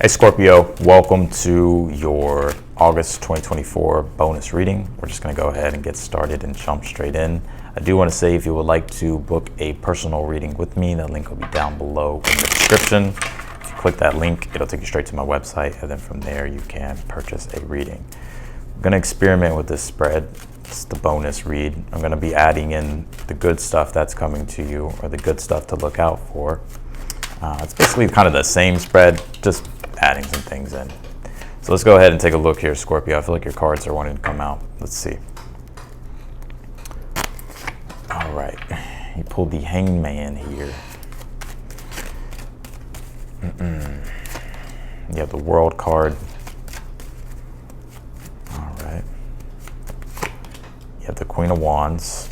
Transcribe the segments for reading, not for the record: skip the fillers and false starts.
Hey Scorpio, welcome to your August 2024 bonus reading. We're just going to go ahead and get started and jump straight in. I do want to say if you would like to book a personal reading with me, that link will be down below in the description. If you click that link, it'll take you straight to my website, and then from there you can purchase a reading. I'm going to experiment with this spread. It's the bonus read. I'm going to be adding in the good stuff that's coming to you, or the good stuff to look out for. It's basically kind of the same spread, just adding some things in. So let's go ahead and take a look here, Scorpio. I feel like your cards are wanting to come out. Let's see. All right, you pulled the Hangman here. You have the World card. All right. You have the Queen of Wands.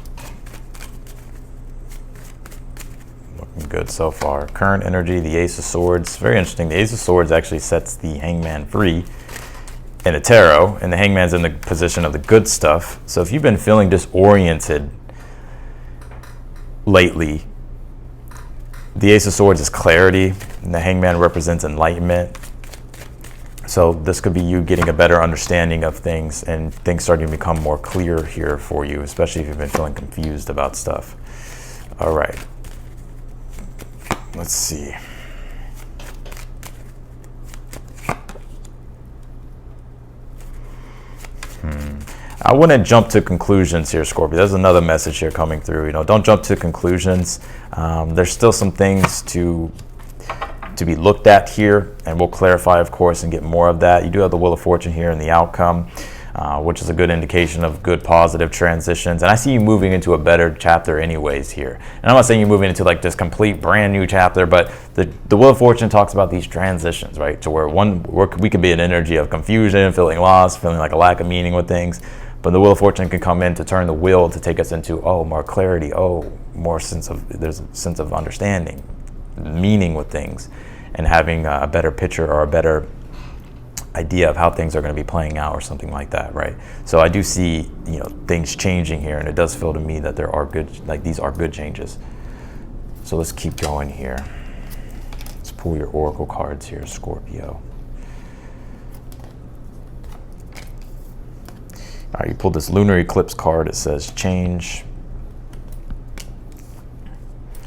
Looking good so far. Current energy, the Ace of Swords. Very interesting. The Ace of Swords actually sets the Hangman free in a tarot, and the Hangman's in the position of the good stuff. So if you've been feeling disoriented lately, the Ace of Swords is clarity, and the Hangman represents enlightenment. So this could be you getting a better understanding of things, and things starting to become more clear here for you, especially if you've been feeling confused about stuff. All right. Let's see. I wouldn't jump to conclusions here, Scorpio. There's another message here coming through. Don't jump to conclusions. There's still some things to be looked at here, and we'll clarify, of course, and get more of that. You do have the Wheel of Fortune here in the outcome, which is a good indication of good positive transitions. And I see you moving into a better chapter anyways here. And I'm not saying you're moving into like this complete brand new chapter, but the Wheel of Fortune talks about these transitions, right? To where we could be an energy of confusion, feeling lost, feeling like a lack of meaning with things. But the Wheel of Fortune can come in to turn the wheel to take us into, more clarity, there's a sense of understanding, meaning with things, and having a better picture or a better idea of how things are going to be playing out or something like that, right? So I do see, things changing here, and it does feel to me that there are these are good changes. So let's keep going here. Let's pull your oracle cards here, Scorpio. All right, you pulled this lunar eclipse card. It says change.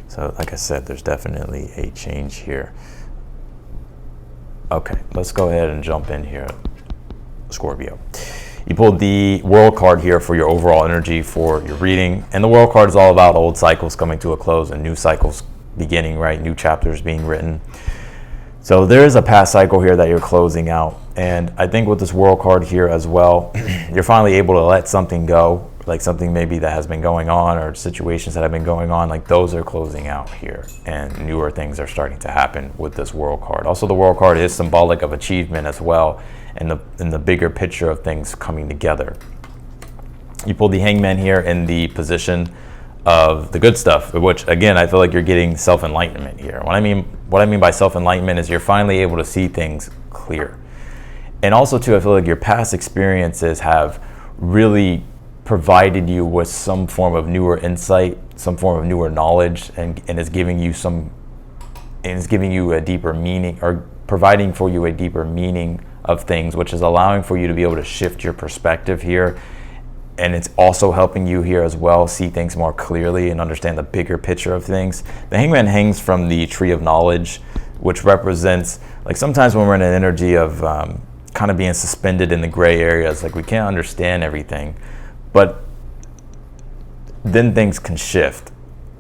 So like I said, there's definitely a change here. Okay, let's go ahead and jump in here, Scorpio. You pulled the World card here for your overall energy for your reading. And the World card is all about old cycles coming to a close and new cycles beginning, right? New chapters being written. So there is a past cycle here that you're closing out. And I think with this World card here as well, you're finally able to let something go, like something maybe that has been going on, or situations that have been going on, like those are closing out here, and newer things are starting to happen with this World card. Also, the World card is symbolic of achievement as well, and in the bigger picture of things coming together. You pulled the Hangman here in the position of the good stuff, which again, I feel like you're getting self-enlightenment here. What I mean by self-enlightenment is you're finally able to see things clear. And also too, I feel like your past experiences have really provided you with some form of newer insight, some form of newer knowledge, and is giving you a deeper meaning, or providing for you a deeper meaning of things, which is allowing for you to be able to shift your perspective here. And it's also helping you here as well see things more clearly and understand the bigger picture of things. The Hangman hangs from the Tree of Knowledge, which represents, like, sometimes when we're in an energy of kind of being suspended in the gray areas, like we can't understand everything, but then things can shift.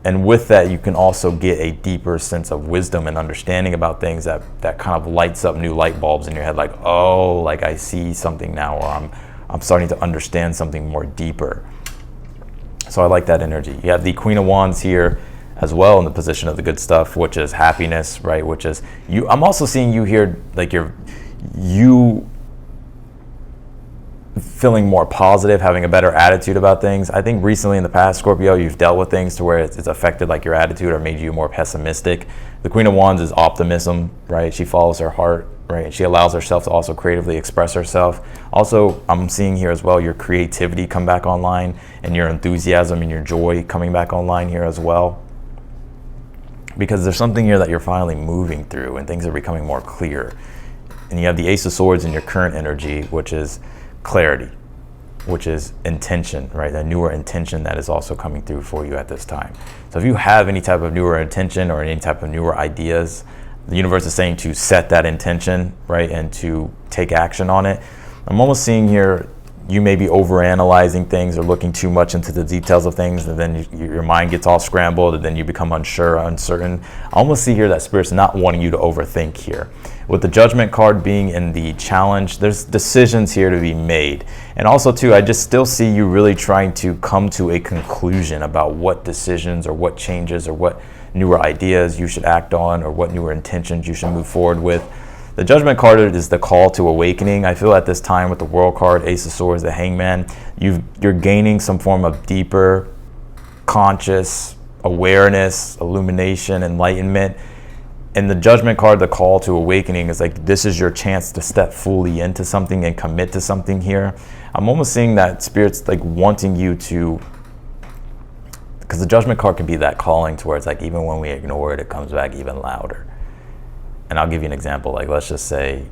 And with that, you can also get a deeper sense of wisdom and understanding about things that kind of lights up new light bulbs in your head, like, oh, like I see something now, or I'm starting to understand something more deeper. So I like that energy. You have the Queen of Wands here as well in the position of the good stuff, which is happiness, right? Which is you. I'm also seeing you here, like you feeling more positive, having a better attitude about things. I think recently in the past, Scorpio, you've dealt with things to where it's affected like your attitude or made you more pessimistic. The Queen of Wands is optimism, right? She follows her heart, right? And she allows herself to also creatively express herself. Also, I'm seeing here as well your creativity come back online, and your enthusiasm and your joy coming back online here as well. Because there's something here that you're finally moving through, and things are becoming more clear. And you have the Ace of Swords in your current energy, which is clarity, which is intention, right? A newer intention that is also coming through for you at this time. So if you have any type of newer intention or any type of newer ideas, the universe is saying to set that intention, right? And to take action on it. I'm almost seeing here, you may be overanalyzing things or looking too much into the details of things, and then your mind gets all scrambled, and then you become unsure, uncertain. I almost see here that Spirit's not wanting you to overthink here. With the Judgment card being in the challenge, there's decisions here to be made. And also too, I just still see you really trying to come to a conclusion about what decisions or what changes or what newer ideas you should act on or what newer intentions you should move forward with. The Judgment card is the call to awakening. I feel at this time with the World card, Ace of Swords, the Hangman, you're gaining some form of deeper conscious awareness, illumination, enlightenment. And the Judgment card, the call to awakening, is like, this is your chance to step fully into something and commit to something here. I'm almost seeing that Spirit's like wanting you to, because the Judgment card can be that calling to where it's like, even when we ignore it, it comes back even louder. And I'll give you an example. Like, let's just say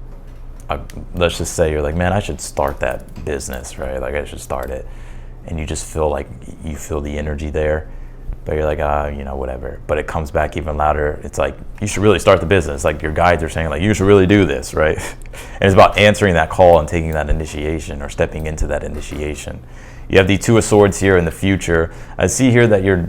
you're like, man, I should start that business, right? Like, I should start it. And you just feel like you feel the energy there, but you're like, whatever. But it comes back even louder. It's like, you should really start the business. Like, your guides are saying, like, you should really do this, right? And it's about answering that call and taking that initiation or stepping into that initiation. You have the Two of Swords here in the future. I see here that you're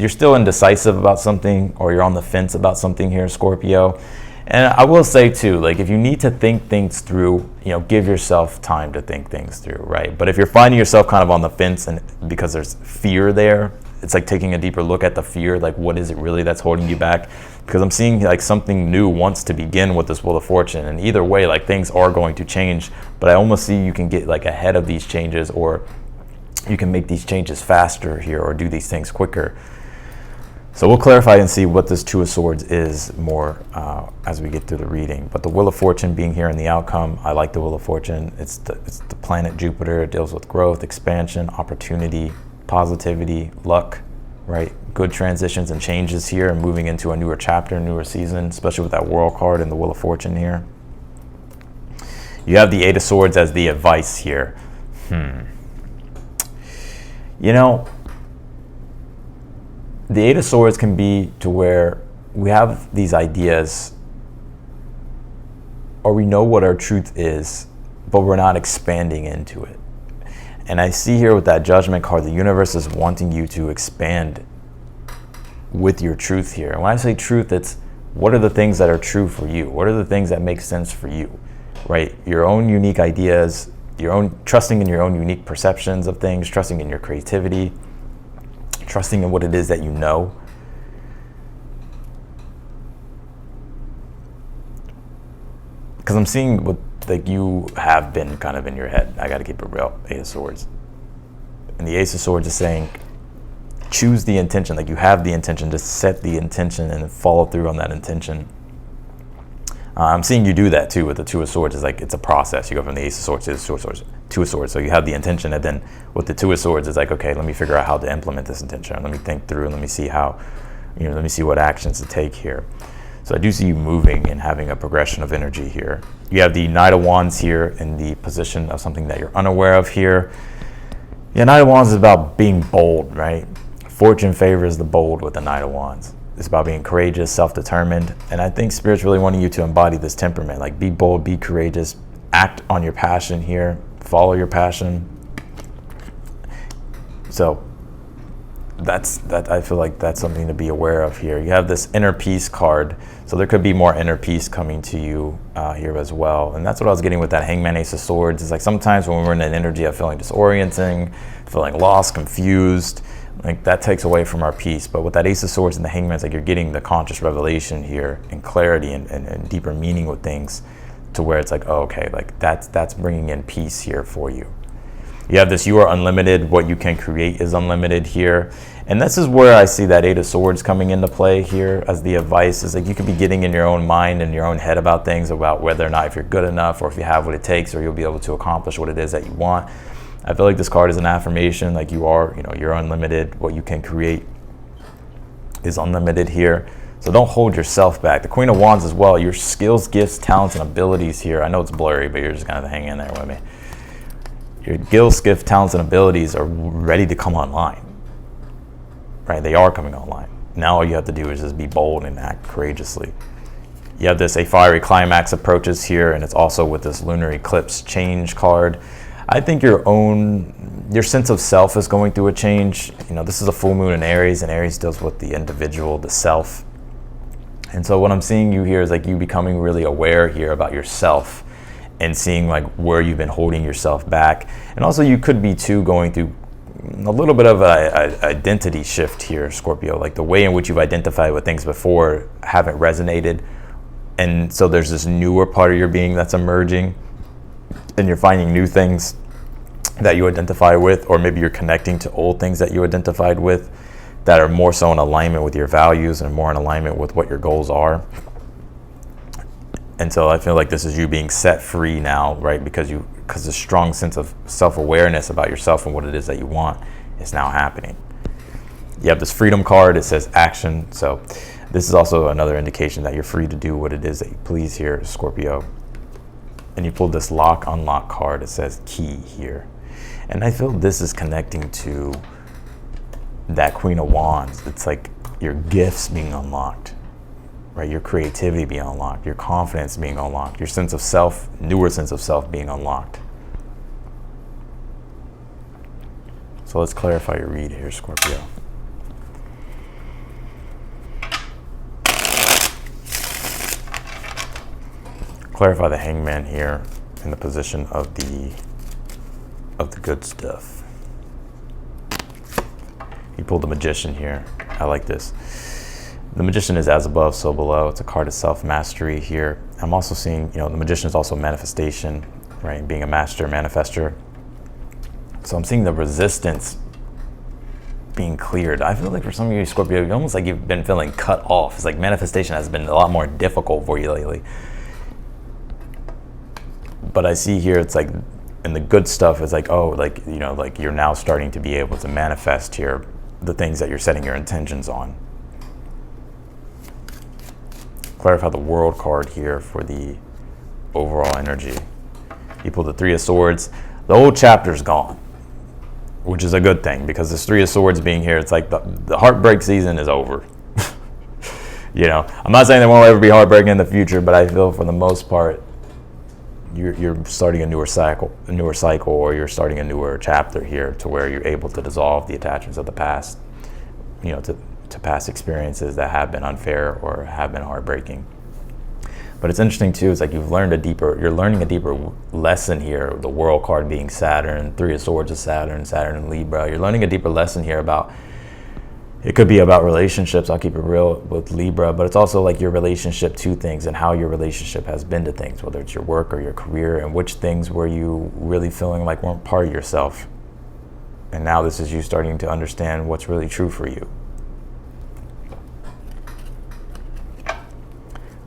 still indecisive about something, or you're on the fence about something here, Scorpio. And I will say too, like, if you need to think things through, give yourself time to think things through, right? But if you're finding yourself kind of on the fence and because there's fear there, it's like taking a deeper look at the fear, like what is it really that's holding you back? Because I'm seeing like something new wants to begin with this Wheel of Fortune. And either way, like things are going to change, but I almost see you can get like ahead of these changes, or you can make these changes faster here or do these things quicker. So we'll clarify and see what this Two of Swords is more as we get through the reading. But the Wheel of Fortune being here in the outcome, I like the Wheel of Fortune. It's the planet Jupiter. It deals with growth, expansion, opportunity, positivity, luck, right? Good transitions and changes here and moving into a newer chapter, newer season, especially with that World card and the Wheel of Fortune here. You have the Eight of Swords as the advice here. The Eight of Swords can be to where we have these ideas, or we know what our truth is, but we're not expanding into it. And I see here with that Judgment card, the universe is wanting you to expand with your truth here. And when I say truth, it's what are the things that are true for you? What are the things that make sense for you, right? Your own unique ideas, trusting in your own unique perceptions of things, trusting in your creativity, trusting in what it is that you know. Because I'm seeing what like you have been kind of in your head. I got to keep it real. Eight of Swords. And the Ace of Swords is saying, choose the intention. Like you have the intention, just set the intention and follow through on that intention. I'm seeing you do that too with the Two of Swords. It's like it's a process. You go from the Ace of Swords to the Two of Swords. So you have the intention, and then with the Two of Swords, it's like, okay, let me figure out how to implement this intention. Let me think through, and let me see how, let me see what actions to take here. So I do see you moving and having a progression of energy here. You have the Knight of Wands here in the position of something that you're unaware of here. Yeah, Knight of Wands is about being bold, right? Fortune favors the bold with the Knight of Wands. It's about being courageous, self-determined. And I think Spirit's really wanting you to embody this temperament. Like be bold, be courageous, act on your passion here, follow your passion. So I feel like that's something to be aware of here. You have this Inner Peace card. So there could be more inner peace coming to you here as well. And that's what I was getting with that Hangman Ace of Swords. It's like sometimes when we're in an energy of feeling disorienting, feeling lost, confused, like that takes away from our peace. But with that Ace of Swords and the Hangman, it's like you're getting the conscious revelation here and clarity and deeper meaning with things, to where it's like, oh, okay, like that's bringing in peace here for you. You have this, you are unlimited, what you can create is unlimited here. And this is where I see that Eight of Swords coming into play here as the advice. Is like you could be getting in your own mind and your own head about things, about whether or not if you're good enough or if you have what it takes or you'll be able to accomplish what it is that you want. I feel like this card is an affirmation, like you are, you're unlimited. What you can create is unlimited here. So don't hold yourself back. The Queen of Wands as well, your skills, gifts, talents, and abilities here. I know it's blurry, but you're just gonna hang in there with me. Your skills, gifts, talents, and abilities are ready to come online, right? They are coming online. Now all you have to do is just be bold and act courageously. You have this A fiery climax approaches here, and it's also with this lunar eclipse change card. I think your sense of self is going through a change. You know, this is a full moon in Aries, and Aries deals with the individual, the self. And so what I'm seeing you here is like you becoming really aware here about yourself and seeing like where you've been holding yourself back. And also you could be too going through a little bit of an identity shift here, Scorpio. Like the way in which you've identified with things before haven't resonated. And so there's this newer part of your being that's emerging, and you're finding new things that you identify with, or maybe you're connecting to old things that you identified with that are more so in alignment with your values and more in alignment with what your goals are. And so I feel like this is you being set free now, right? Because a strong sense of self-awareness about yourself and what it is that you want is now happening. You have this freedom card, it says action. So this is also another indication that you're free to do what it is that you please here, Scorpio. And you pulled this lock unlock card, it says key here. And I feel this is connecting to that Queen of Wands. It's like your gifts being unlocked, right? Your creativity being unlocked, your confidence being unlocked, your sense of self, newer sense of self being unlocked. So let's clarify your read here, Scorpio. Clarify the Hangman here in the position of the good stuff. You pulled the Magician here. I like this. The Magician is as above, so below. It's a card of self-mastery here. I'm also seeing, the Magician is also manifestation, right? Being a master, manifester. So I'm seeing the resistance being cleared. I feel like for some of you, Scorpio, you're almost like you've been feeling cut off. It's like manifestation has been a lot more difficult for you lately. But I see here, it's like, and the good stuff is like, like you're now starting to be able to manifest here the things that you're setting your intentions on. Clarify the World card here for the overall energy. You pull the Three of Swords. The old chapter's gone, which is a good thing, because this Three of Swords being here, it's like the heartbreak season is over. I'm not saying there won't ever be heartbreak in the future, but I feel for the most part, you're starting a newer cycle, or you're starting a newer chapter here, to where you're able to dissolve the attachments of the past, to past experiences that have been unfair or have been heartbreaking. But it's interesting too, it's like you're learning a deeper lesson here. The World card being Saturn, Three of Swords is Saturn and Libra. You're learning a deeper lesson here about, it could be about relationships, I'll keep it real with Libra, but it's also like your relationship to things and how your relationship has been to things, whether it's your work or your career, and which things were you really feeling like weren't part of yourself. And now this is you starting to understand what's really true for you.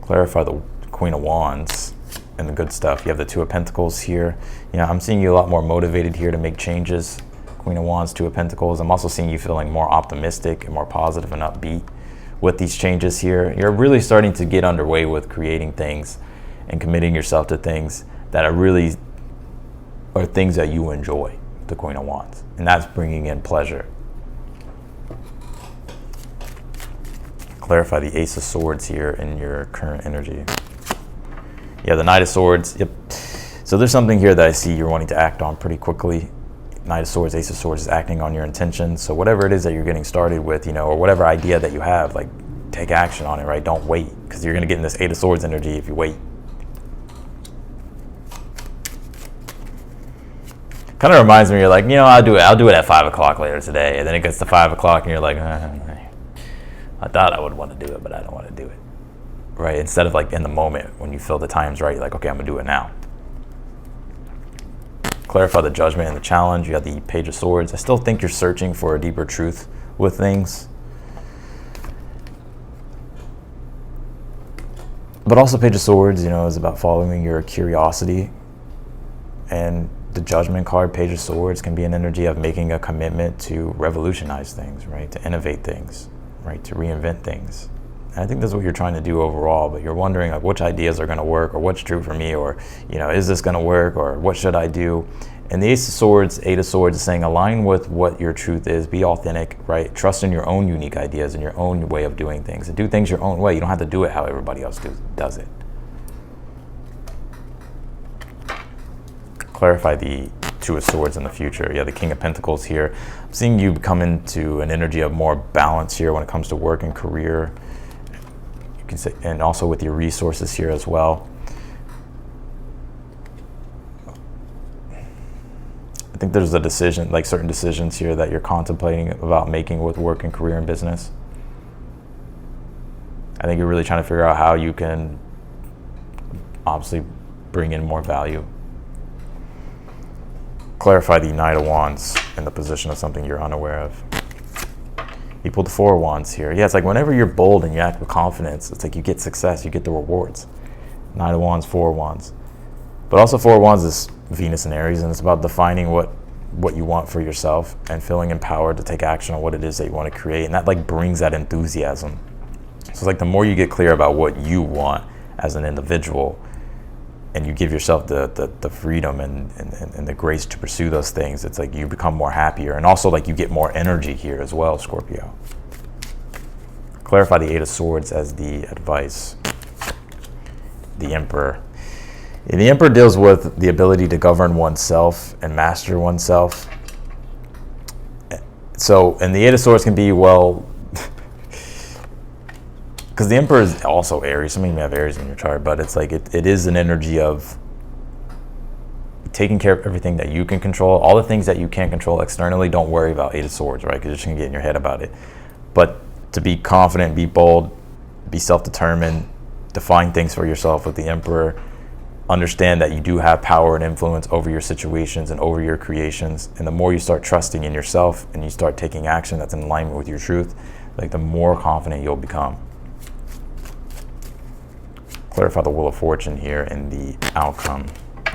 Clarify the Queen of Wands and the good stuff. You have the Two of Pentacles here. I'm seeing you a lot more motivated here to make changes. Queen of Wands, Two of Pentacles. I'm also seeing you feeling more optimistic and more positive and upbeat with these changes here. You're really starting to get underway with creating things and committing yourself to things that are things that you enjoy, the Queen of Wands. And that's bringing in pleasure. Clarify the Ace of Swords here in your current energy. Yeah, the Knight of Swords. Yep. So there's something here that I see you're wanting to act on pretty quickly. Knight of Swords, Ace of Swords is acting on your intentions. So whatever it is that you're getting started with, or whatever idea that you have, like, take action on it, right? Don't wait, because you're going to get in this Eight of Swords energy if you wait. Kind of reminds me, you're like, I'll do it at 5 o'clock later today. And then it gets to 5 o'clock and you're like, I thought I would want to do it, but I don't want to do it. Right? Instead of like in the moment when you feel the time's right, you're like, okay, I'm going to do it now. Clarify the Judgment and the Challenge. You have the Page of Swords. I still think you're searching for a deeper truth with things. But also Page of Swords, is about following your curiosity. And the Judgment card, Page of Swords, can be an energy of making a commitment to revolutionize things, right? To innovate things, right? To reinvent things. And I think that's what you're trying to do overall, but you're wondering like which ideas are going to work, or what's true for me, or, you know, is this going to work, or what should I do? And the Ace of Swords, Eight of Swords is saying align with what your truth is, be authentic, right? Trust in your own unique ideas and your own way of doing things, and do things your own way. You don't have to do it how everybody else does it. Clarify the Two of Swords in the future. Yeah, the King of Pentacles here. I'm seeing you come into an energy of more balance here when it comes to work and career. You can say, and also with your resources here as well. I think there's a decision, like certain decisions here that you're contemplating about making with work and career and business. I think you're really trying to figure out how you can obviously bring in more value. Clarify the Knight of Wands in the position of something you're unaware of. You pulled the Four of Wands here. Yeah, it's like whenever you're bold and you act with confidence, it's like you get success, you get the rewards. Knight of Wands, Four of Wands. But also Four of Wands is Venus and Aries, and it's about defining what you want for yourself and feeling empowered to take action on what it is that you want to create. And that like brings that enthusiasm. So it's like the more you get clear about what you want as an individual, and you give yourself the freedom and the grace to pursue those things, it's like you become more happier. And also like you get more energy here as well, Scorpio. Clarify the Eight of Swords as the advice. The Emperor. And the Emperor deals with the ability to govern oneself and master oneself. So, and the Eight of Swords can be, well, because the Emperor is also Aries. Some of you may have Aries in your chart, but it's like it is an energy of taking care of everything that you can control. All the things that you can't control externally, don't worry about Eight of Swords, right? Because you're just going to get in your head about it. But to be confident, be bold, be self-determined, define things for yourself with the Emperor. Understand that you do have power and influence over your situations and over your creations. And the more you start trusting in yourself and you start taking action that's in alignment with your truth, like the more confident you'll become. Clarify the Wheel of Fortune here in the outcome.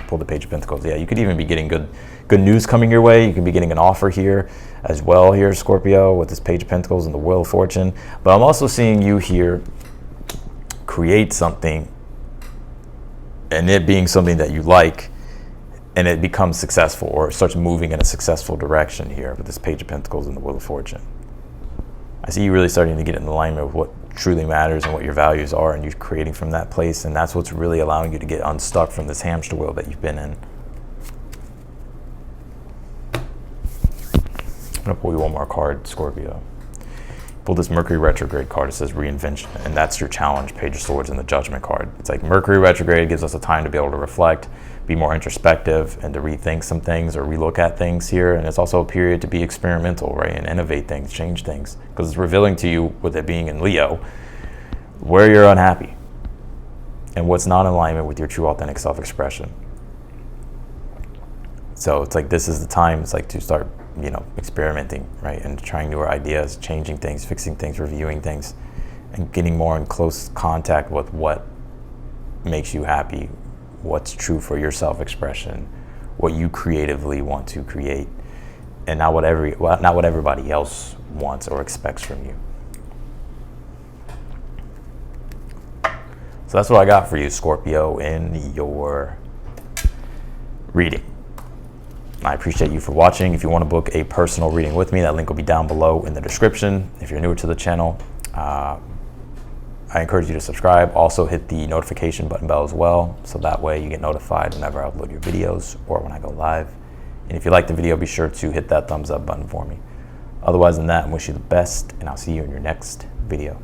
Pull the Page of Pentacles. Yeah, you could even be getting good news coming your way. You could be getting an offer here as well here, Scorpio, with this Page of Pentacles and the Wheel of Fortune. But I'm also seeing you here create something, and it being something that you like, and it becomes successful or starts moving in a successful direction here with this Page of Pentacles and the Wheel of Fortune. I see you really starting to get in alignment with what truly matters and what your values are, and you're creating from that place, and that's what's really allowing you to get unstuck from this hamster wheel that you've been in. I'm going to pull you one more card, Scorpio. Pull this Mercury retrograde card. It says reinvention, and that's your challenge, Page of Swords, and the Judgment card. It's like Mercury retrograde gives us a time to be able to reflect, be more introspective, and to rethink some things or relook at things here. And it's also a period to be experimental, right, and innovate things, change things, because it's revealing to you, with it being in Leo, where you're unhappy and what's not in alignment with your true authentic self-expression. So it's like this is the time, it's like to start, you know, experimenting, right, and trying newer ideas, changing things, fixing things, reviewing things, and getting more in close contact with what makes you happy, what's true for your self-expression, what you creatively want to create, and not what everybody else wants or expects from you. So that's what I got for you, Scorpio, in your reading. I appreciate you for watching. If you want to book a personal reading with me, that link will be down below in the description. If you're newer to the channel, I encourage you to subscribe. Also hit the notification bell as well, so that way you get notified whenever I upload your videos or when I go live. And if you like the video, be sure to hit that thumbs up button for me. Otherwise than that, I wish you the best, and I'll see you in your next video.